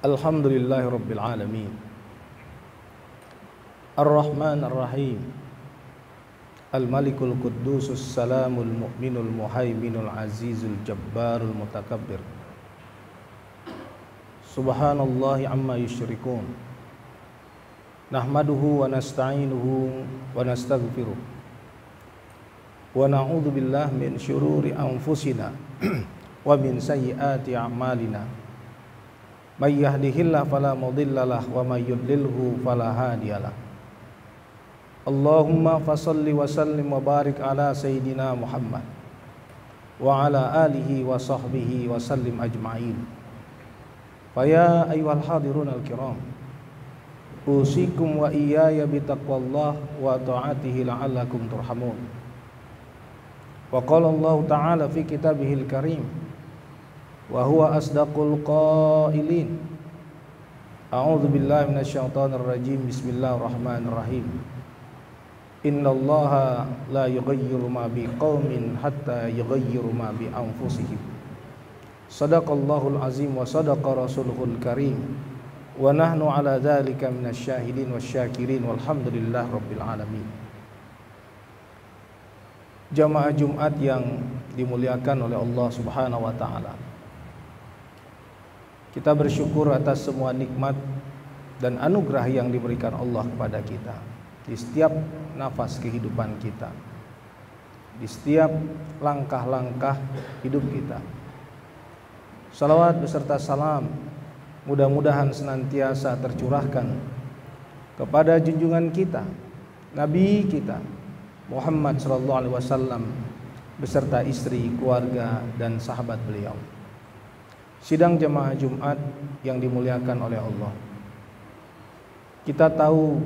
Alhamdulillahirabbil alamin. Ar-Rahmanir Rahim. Al-Malikul Quddusus Salamul Mu'minul Muhaiminul Azizul Jabbarul Mutakabbir. Subhanallahi amma yusyrikun. Nahmaduhu wa nasta'inuhu wa nastaghfiruh. Wa na'udzu billahi min syururi anfusina wa min sayyiati a'malina. May yahdihillahu fala mudhillalah wa may yudlilhu fala hadiyalah. Allahumma fasalli wa sallim wa barik ala sayyidina Muhammad wa ala alihi wa sahbihi wa sallim ajma'in. Fa ya ayyuhal hadirun al-kiram, usikum wa iyaya bitaqwallah wa ta'atihi la'allakum turhamun. Wa qala Allah ta'ala fi kitabihil karim wa huwa asdaqul qailin. A'udzu billahi minasyaitonir rajim. Bismillahirrahmanirrahim. Innallaha la yughayyiru ma biqaumin hatta yughayyiru ma bi anfusihim. Shadaqallahul azim wa shadaqa rasuluhul karim. Wa nahnu ala dzalika minasyahidin wasyakirin walhamdulillahi rabbil alamin. Jamaah Jumat yang dimuliakan oleh Allah Subhanahu wa taala. Kita bersyukur atas semua nikmat dan anugerah yang diberikan Allah kepada kita di setiap nafas kehidupan kita, di setiap langkah-langkah hidup kita. Salawat beserta salam mudah-mudahan senantiasa tercurahkan kepada junjungan kita, Nabi kita Muhammad sallallahu alaihi wasallam beserta istri, keluarga dan sahabat beliau. Sidang jemaah Jumat yang dimuliakan oleh Allah. Kita tahu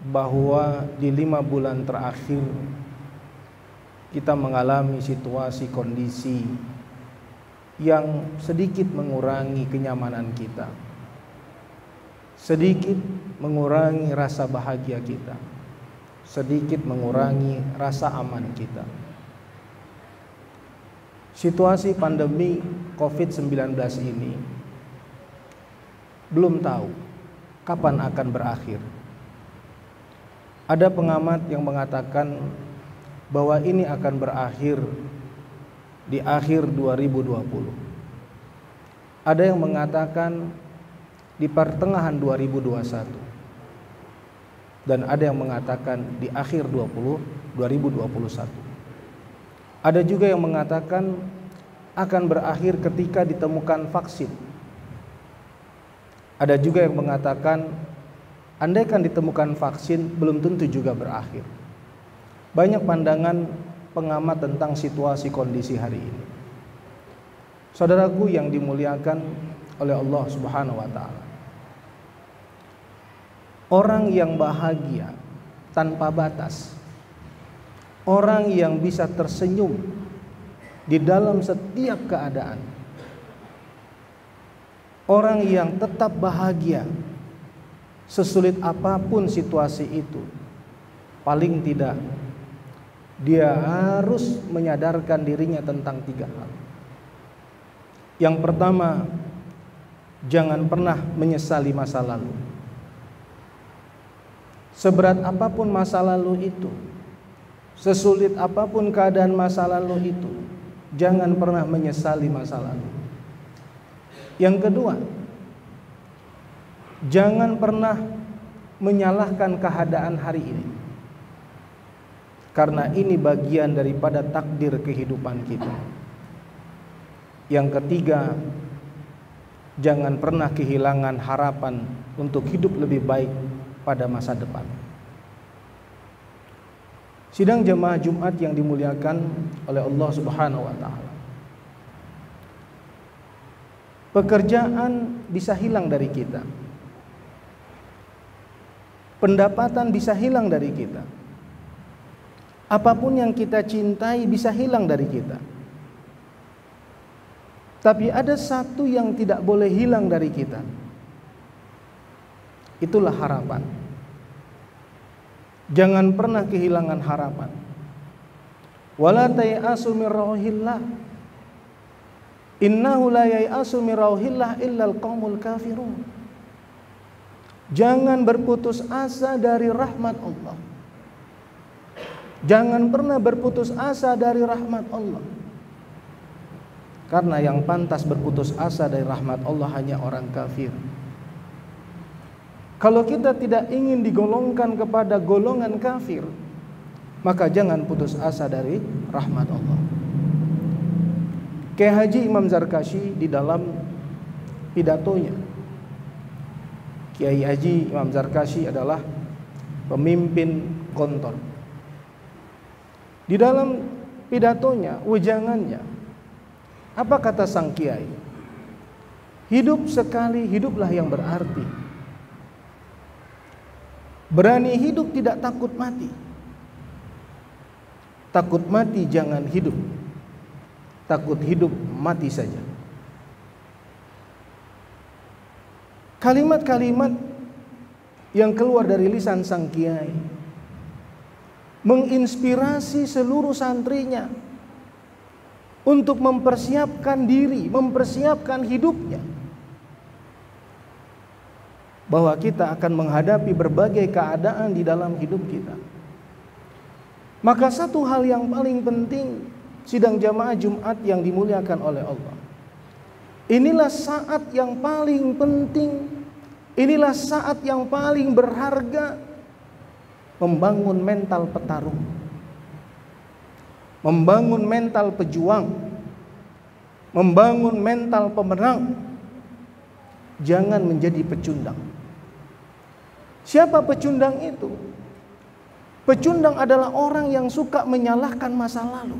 bahwa di 5 bulan terakhir kita mengalami situasi kondisi yang sedikit mengurangi kenyamanan kita, sedikit mengurangi rasa bahagia kita, sedikit mengurangi rasa aman kita. Situasi pandemi COVID-19 ini belum tahu kapan akan berakhir. Ada pengamat yang mengatakan bahwa ini akan berakhir di akhir 2020. Ada yang mengatakan di pertengahan 2021. Dan ada yang mengatakan di akhir 2021. Ada juga yang mengatakan akan berakhir ketika ditemukan vaksin. Ada juga yang mengatakan andaikan ditemukan vaksin belum tentu juga berakhir. Banyak pandangan pengamat tentang situasi kondisi hari ini. Saudaraku yang dimuliakan oleh Allah Subhanahu wa taala. Orang yang bahagia tanpa batas, orang yang bisa tersenyum di dalam setiap keadaan, orang yang tetap bahagia sesulit apapun situasi itu, paling tidak dia harus menyadarkan dirinya tentang 3 hal. Yang pertama, jangan pernah menyesali masa lalu. Seberat apapun masa lalu itu, sesulit apapun keadaan masa lalu itu, jangan pernah menyesali masa lalu. Yang kedua, jangan pernah menyalahkan keadaan hari ini, karena ini bagian daripada takdir kehidupan kita. Yang ketiga, jangan pernah kehilangan harapan untuk hidup lebih baik pada masa depan. Sidang jemaah Jumat yang dimuliakan oleh Allah Subhanahu wa taala. Pekerjaan bisa hilang dari kita. Pendapatan bisa hilang dari kita. Apapun yang kita cintai bisa hilang dari kita. Tapi ada satu yang tidak boleh hilang dari kita. Itulah harapan. Jangan pernah kehilangan harapan. Wala tayasu min rauhillah. Innahu la yai'asu min rauhillah illal qaumul kafirun. Jangan berputus asa dari rahmat Allah. Jangan pernah berputus asa dari rahmat Allah. Karena yang pantas berputus asa dari rahmat Allah hanya orang kafir. Kalau kita tidak ingin digolongkan kepada golongan kafir, maka jangan putus asa dari rahmat Allah. Kiai Haji Imam Zarkashi di dalam pidatonya, Kiai Haji Imam Zarkashi adalah pemimpin kontor. Di dalam pidatonya, wejangannya, apa kata sang kiai? Hidup sekali, hiduplah yang berarti. Berani hidup, tidak takut mati. Takut mati jangan hidup. Takut hidup mati saja. Kalimat-kalimat yang keluar dari lisan sang kiai menginspirasi seluruh santrinya untuk mempersiapkan diri, mempersiapkan hidupnya, bahwa kita akan menghadapi berbagai keadaan di dalam hidup kita. Maka satu hal yang paling penting, sidang jamaah Jumat yang dimuliakan oleh Allah, inilah saat yang paling penting, inilah saat yang paling berharga membangun mental petarung, membangun mental pejuang, membangun mental pemenang. Jangan menjadi pecundang. Siapa pecundang itu? Pecundang adalah orang yang suka menyalahkan masa lalu,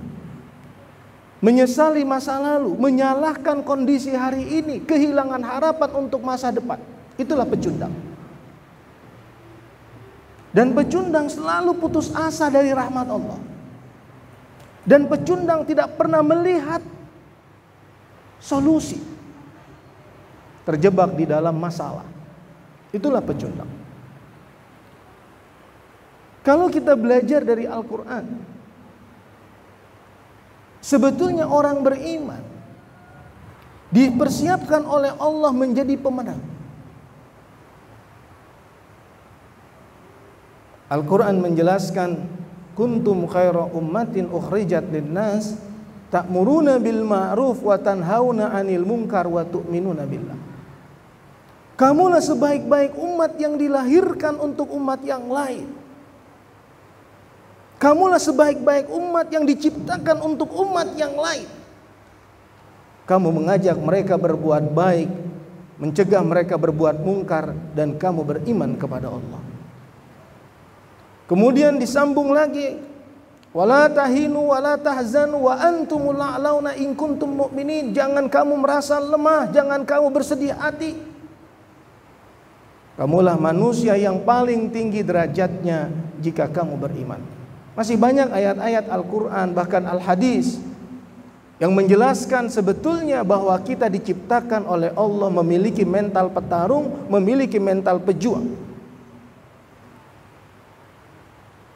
menyesali masa lalu, menyalahkan kondisi hari ini, kehilangan harapan untuk masa depan. Itulah pecundang. Dan pecundang selalu putus asa dari rahmat Allah. Dan pecundang tidak pernah melihat solusi, terjebak di dalam masalah. Itulah pecundang. Kalau kita belajar dari Al-Quran, sebetulnya orang beriman dipersiapkan oleh Allah menjadi pemenang. Al-Quran menjelaskan, kuntum khaira ummatin ukhrijat linnas ta'muruna bil ma'ruf wa tanhauna 'anil munkar wa tu'minuna billah. Kamulah sebaik-baik umat yang dilahirkan untuk umat yang lain. Kamulah sebaik-baik umat yang diciptakan untuk umat yang lain. Kamu mengajak mereka berbuat baik, mencegah mereka berbuat mungkar, dan kamu beriman kepada Allah. Kemudian disambung lagi, wala tahinu wala tahzanu wa antumul a'launa in kuntum mu'minin. Jangan kamu merasa lemah, jangan kamu bersedih hati. Kamulah manusia yang paling tinggi derajatnya jika kamu beriman. Masih banyak ayat-ayat Al-Quran, bahkan Al-Hadis, yang menjelaskan sebetulnya bahwa kita diciptakan oleh Allah memiliki mental petarung, memiliki mental pejuang.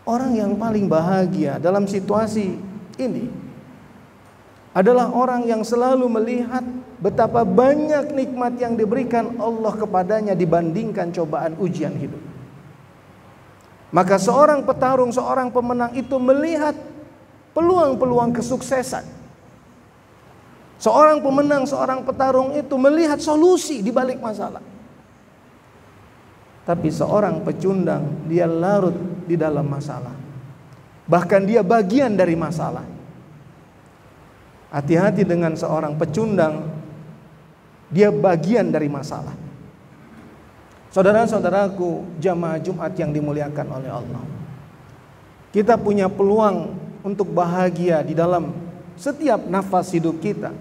Orang yang paling bahagia dalam situasi ini adalah orang yang selalu melihat betapa banyak nikmat yang diberikan Allah kepadanya dibandingkan cobaan ujian hidup. Maka seorang petarung, seorang pemenang itu melihat peluang-peluang kesuksesan. Seorang pemenang, seorang petarung itu melihat solusi di balik masalah. Tapi seorang pecundang, dia larut di dalam masalah. Bahkan dia bagian dari masalah. Hati-hati dengan seorang pecundang, dia bagian dari masalah. Saudara-saudaraku, jamaah Jumat yang dimuliakan oleh Allah, kita punya peluang untuk bahagia di dalam setiap nafas hidup kita.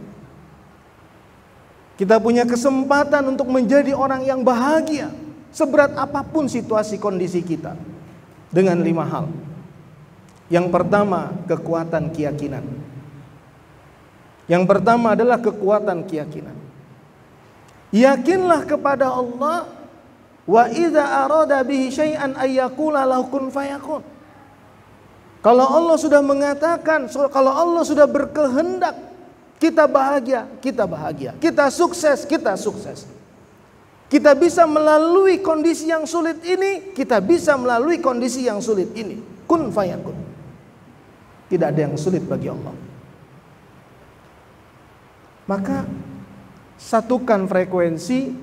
Kita punya kesempatan untuk menjadi orang yang bahagia seberat apapun situasi kondisi kita, dengan 5 hal. Yang pertama, kekuatan keyakinan. Yang pertama adalah kekuatan keyakinan. Yakinlah kepada Allah, wa idza arada bihi syai'an ayyaqula lahu kun fayakun. Kalau Allah sudah mengatakan, kalau Allah sudah berkehendak Kita bahagia, kita bahagia. Kita sukses, kita sukses. Kita bisa melalui kondisi yang sulit ini, kita bisa melalui kondisi yang sulit ini. Kun fayakun. Tidak ada yang sulit bagi Allah. Maka satukan frekuensi,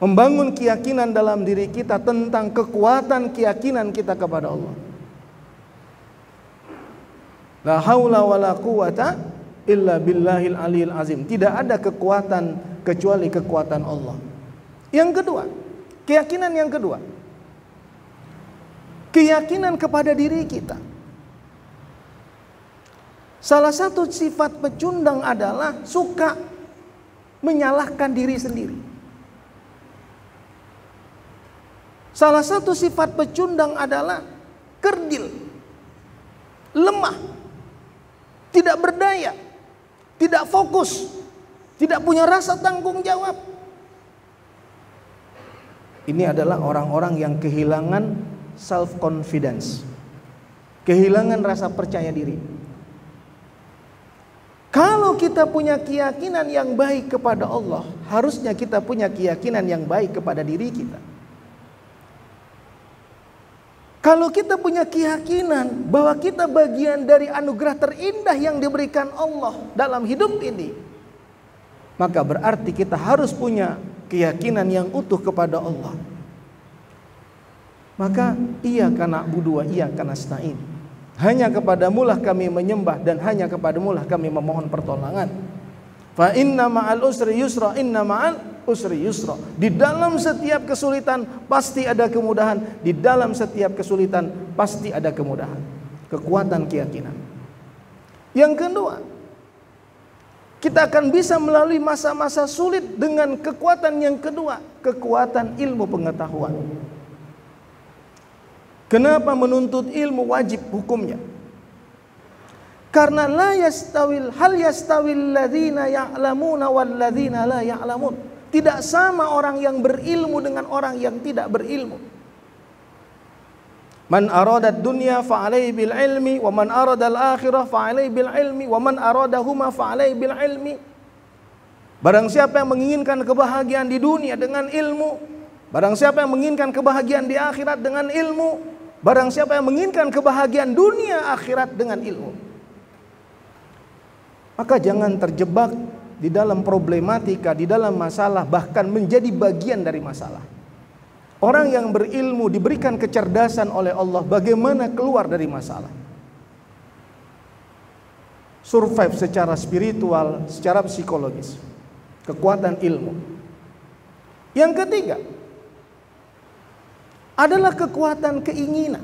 membangun keyakinan dalam diri kita tentang kekuatan keyakinan kita kepada Allah. La haula wala quwata illa billahil aliyil azim. Tidak ada kekuatan kecuali kekuatan Allah. Yang kedua, keyakinan yang kedua, keyakinan kepada diri kita. Salah satu sifat pecundang adalah suka menyalahkan diri sendiri. Salah satu sifat pecundang adalah kerdil, lemah, tidak berdaya, tidak fokus, tidak punya rasa tanggung jawab. Ini adalah orang-orang yang kehilangan self confidence, kehilangan rasa percaya diri. Kalau kita punya keyakinan yang baik kepada Allah, harusnya kita punya keyakinan yang baik kepada diri kita. Kalau kita punya keyakinan bahwa kita bagian dari anugerah terindah yang diberikan Allah dalam hidup ini, maka berarti kita harus punya keyakinan yang utuh kepada Allah. Maka iyyaka na'budu wa iyyaka nasta'in. Hanya kepadamulah kami menyembah dan hanya kepadamulah kami memohon pertolongan. Fa inna ma'al usri yusra, inna ma'al usri yusra. Di dalam setiap kesulitan pasti ada kemudahan. Di dalam setiap kesulitan pasti ada kemudahan. Kekuatan keyakinan. Yang kedua, kita akan bisa melalui masa-masa sulit dengan kekuatan yang kedua, kekuatan ilmu pengetahuan. Kenapa menuntut ilmu wajib hukumnya? Karena la yastawil hal yastawil ladzina ya'lamuna wal ladzina la ya'lamun. Tidak sama orang yang berilmu dengan orang yang tidak berilmu. Man aradat dunya fa alaihi bil ilmi wa man aradal akhirah fa alaihi bil ilmi wa man aradahuma fa alaihi bil ilmi. Barang siapa yang menginginkan kebahagiaan di dunia dengan ilmu, barang siapa yang menginginkan kebahagiaan di akhirat dengan ilmu, barang siapa yang menginginkan kebahagiaan dunia akhirat dengan ilmu. Maka jangan terjebak di dalam problematika, di dalam masalah, bahkan menjadi bagian dari masalah. Orang yang berilmu diberikan kecerdasan oleh Allah bagaimana keluar dari masalah. Survive secara spiritual, secara psikologis. Kekuatan ilmu. Yang ketiga adalah kekuatan keinginan.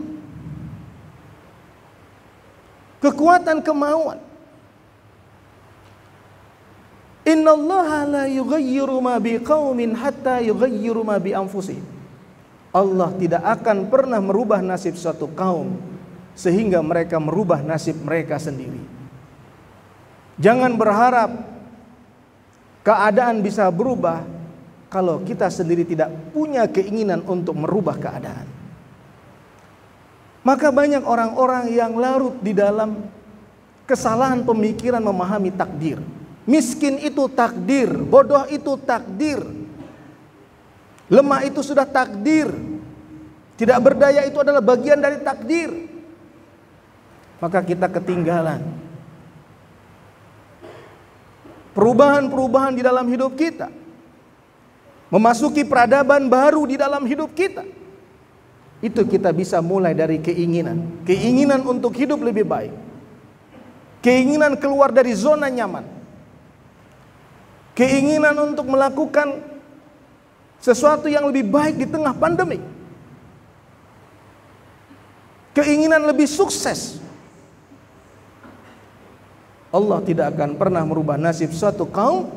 Kekuatan kemauan. Innallaha la yughayyiru ma biqaumin hatta yughayyiru ma bi anfusihim. Allah tidak akan pernah merubah nasib suatu kaum sehingga mereka merubah nasib mereka sendiri. Jangan berharap keadaan bisa berubah kalau kita sendiri tidak punya keinginan untuk merubah keadaan. Maka banyak orang-orang yang larut di dalam kesalahan pemikiran memahami takdir. Miskin itu takdir, bodoh itu takdir, lemah itu sudah takdir, tidak berdaya itu adalah bagian dari takdir. Maka kita ketinggalan perubahan-perubahan di dalam hidup kita, memasuki peradaban baru di dalam hidup kita. Itu kita bisa mulai dari keinginan, keinginan untuk hidup lebih baik, keinginan keluar dari zona nyaman, keinginan untuk melakukan sesuatu yang lebih baik di tengah pandemi, keinginan lebih sukses. Allah tidak akan pernah merubah nasib suatu kaum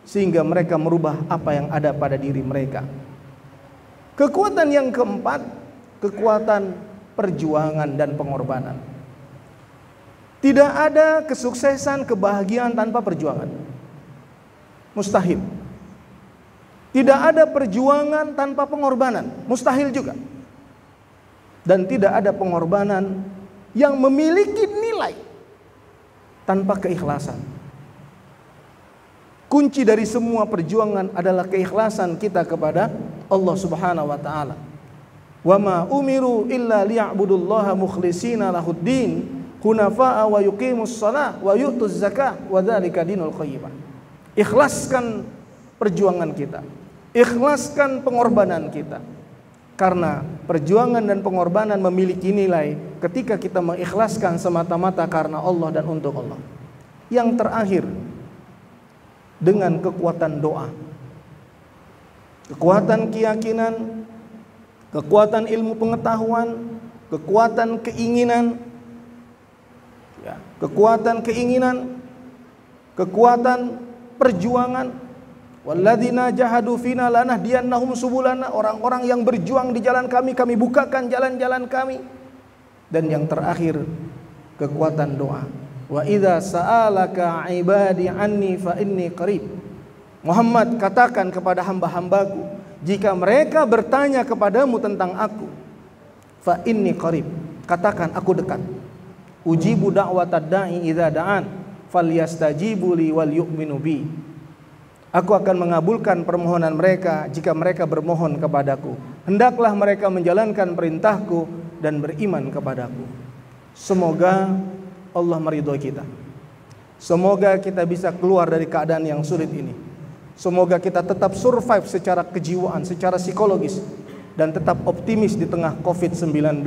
sehingga mereka merubah apa yang ada pada diri mereka. Kekuatan yang keempat, kekuatan perjuangan dan pengorbanan. Tidak ada kesuksesan, kebahagiaan tanpa perjuangan. Mustahil. Tidak ada perjuangan tanpa pengorbanan. Mustahil juga. Dan tidak ada pengorbanan yang memiliki nilai tanpa keikhlasan. Kunci dari semua perjuangan adalah keikhlasan kita kepada Allah Subhanahu wa taala. Wa ma umiru illa liya'budullaha mukhlishina lahuddin hunafa'a wa yuqimus shalah wa yu'tuz zakah wa dzalika dinul qayyimah. Ikhlaskan perjuangan kita. Ikhlaskan pengorbanan kita. Karena perjuangan dan pengorbanan memiliki nilai ketika kita mengikhlaskan semata-mata karena Allah dan untuk Allah. Yang terakhir, dengan kekuatan doa, kekuatan keyakinan, kekuatan ilmu pengetahuan, kekuatan keinginan, kekuatan perjuangan. Walladzina jahadu fina lanahdiyannahum subulana, orang-orang yang berjuang di jalan kami, kami bukakan jalan-jalan kami. Dan yang terakhir, kekuatan doa. Wa idza sa'alaka ibadi anni fa inni qarib. Muhammad, katakan kepada hamba-hambaku, jika mereka bertanya kepadamu tentang aku, fa inni qarib, katakan aku dekat. Ujibu da'watad da'i idza da'an falyastajibu li wal yu'minu bi. Aku akan mengabulkan permohonan mereka jika mereka bermohon kepadaku. Hendaklah mereka menjalankan perintahku dan beriman kepadaku. Semoga Allah meridhoi kita. Semoga kita bisa keluar dari keadaan yang sulit ini. Semoga kita tetap survive secara kejiwaan, secara psikologis, dan tetap optimis di tengah COVID-19.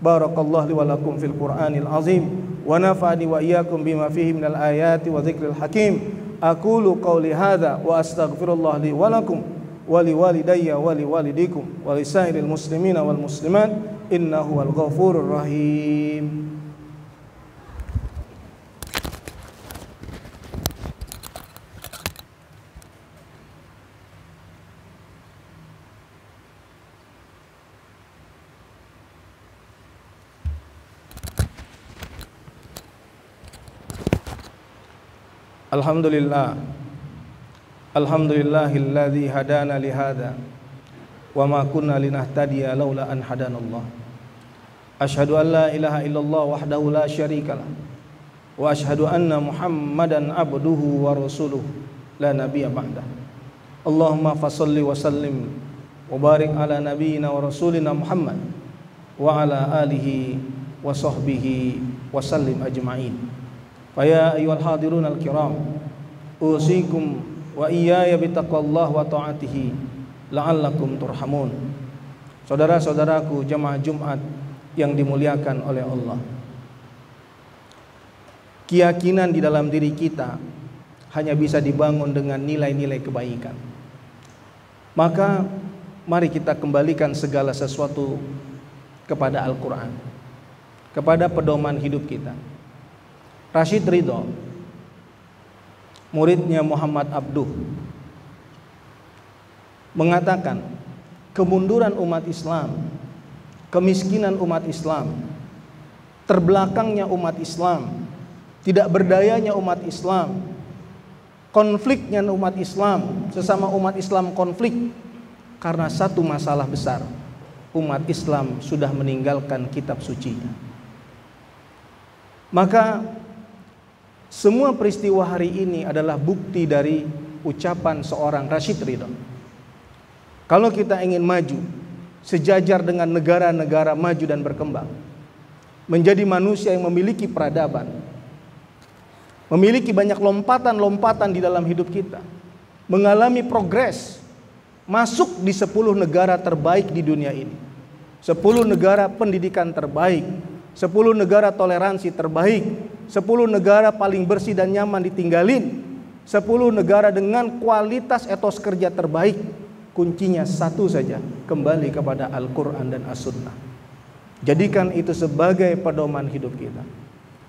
Barakallahu li wa lakum fil Qur'anil azim wa nafa'ani wa iyyakum bima fihi minal ayati wa dzikril hakim. Aqulu qawli hadza wa astaghfirullah li wa lakum wa li walidayya wa li walidikum wa li sairil muslimina wal muslimat innahu wal ghafurur rahim. Alhamdulillah, alhamdulillahilladzi hadana li hadza wa ma kunna linahtadiya laula an hadanallah. Asyhadu an la ilaha illallah wahdahu la syarikalah wa asyhadu anna Muhammadan abduhu wa rasuluh la nabiyya ba'dah. Allahumma fashalli wa sallim wa barik ala nabiyyina wa rasulina Muhammad wa ala alihi wa sahbihi wa sallim ajma'in. Ya ayyuhal hadirun al-kiram, usikum wa iyaya bitaqwallah wa ta'atihi la'allakum turhamun. Saudara-saudaraku jamaah Jumat yang dimuliakan oleh Allah, keyakinan di dalam diri kita hanya bisa dibangun dengan nilai-nilai kebaikan. Maka mari kita kembalikan segala sesuatu kepada Al-Quran, kepada pedoman hidup kita. Rashid Ridho, muridnya Muhammad Abduh, mengatakan kemunduran umat Islam, kemiskinan umat Islam, terbelakangnya umat Islam, tidak berdayanya umat Islam, konfliknya umat Islam, sesama umat Islam konflik karena satu masalah besar. Umat Islam sudah meninggalkan kitab sucinya. Maka semua peristiwa hari ini adalah bukti dari ucapan seorang Rashid Ridho. Kalau kita ingin maju sejajar dengan negara-negara maju dan berkembang, menjadi manusia yang memiliki peradaban, memiliki banyak lompatan-lompatan di dalam hidup kita, mengalami progres, masuk di 10 negara terbaik di dunia ini, 10 negara pendidikan terbaik, 10 negara toleransi terbaik, 10 negara paling bersih dan nyaman ditinggalin, 10 negara dengan kualitas etos kerja terbaik. Kuncinya satu saja, kembali kepada Al-Quran dan As-Sunnah. Jadikan itu sebagai pedoman hidup kita.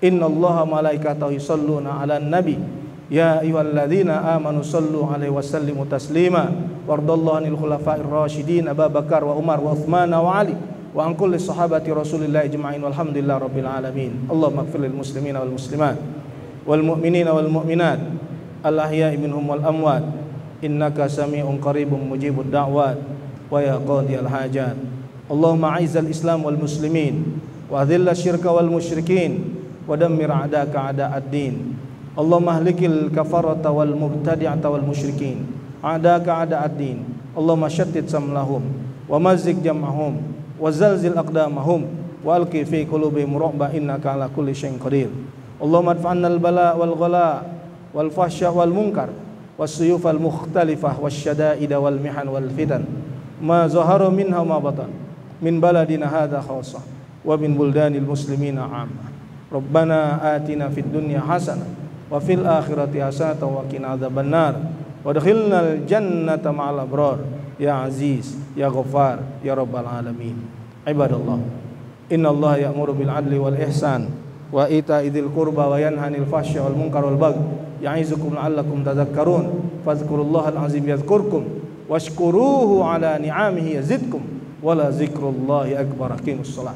Innallaha malaikatahu yusholluna 'alan nabi ya ayyuhalladzina amanu shollu 'alaihi wasallimu taslima wardallahu 'anil khulafa'ir rasyidin Abu Bakar wa Umar wa Utsman wa Ali wa an kulli sahabati Rasulillah ajma'in walhamdulillahi rabbil alamin. Allahumma ighfir lil muslimina wal muslimat wal mu'minina wal mu'minat al ahya'i minhum wal amwat innaka sami'un qaribun mujibud da'wat wa ya qadiyal hajat. Allahumma a'izzal islam wal muslimin wa adhilla syirka wal musyrikin ودمر أعداءك أعداء الدين اللهم اهلك الكفرة والمبتدعة والمشركين أعداءك أعداء الدين اللهم شتت شملهم ومزق جمعهم وزلزل أقدامهم وألقي في قلوبهم رعبا إنك على كل شيء قدير اللهم ادفع عنا البلاء والغلاء والفحشاء والمنكر والسيوف المختلفة والشدائد والمحن والفتن ما ظهر منها وما بطن من بلدنا هذا خاصة ومن بلدان المسلمين عامة ربنا آتنا في الدنيا حسنة وفي الآخرة حسنة وقنا عذاب النار وادخلنا الجنة مع الأبرار يا عزيز يا غفار يا رب العالمين عباد الله إن الله يأمر بالعدل والإحسان وإيتاء ذي القربى وينهى عن الفحشاء والمنكر والبغي يعظكم لعلكم تذكرون فاذكروا الله العظيم يذكركم واشكروه على نعمه يزدكم ولذكر الله أكبر أقيموا الصلاة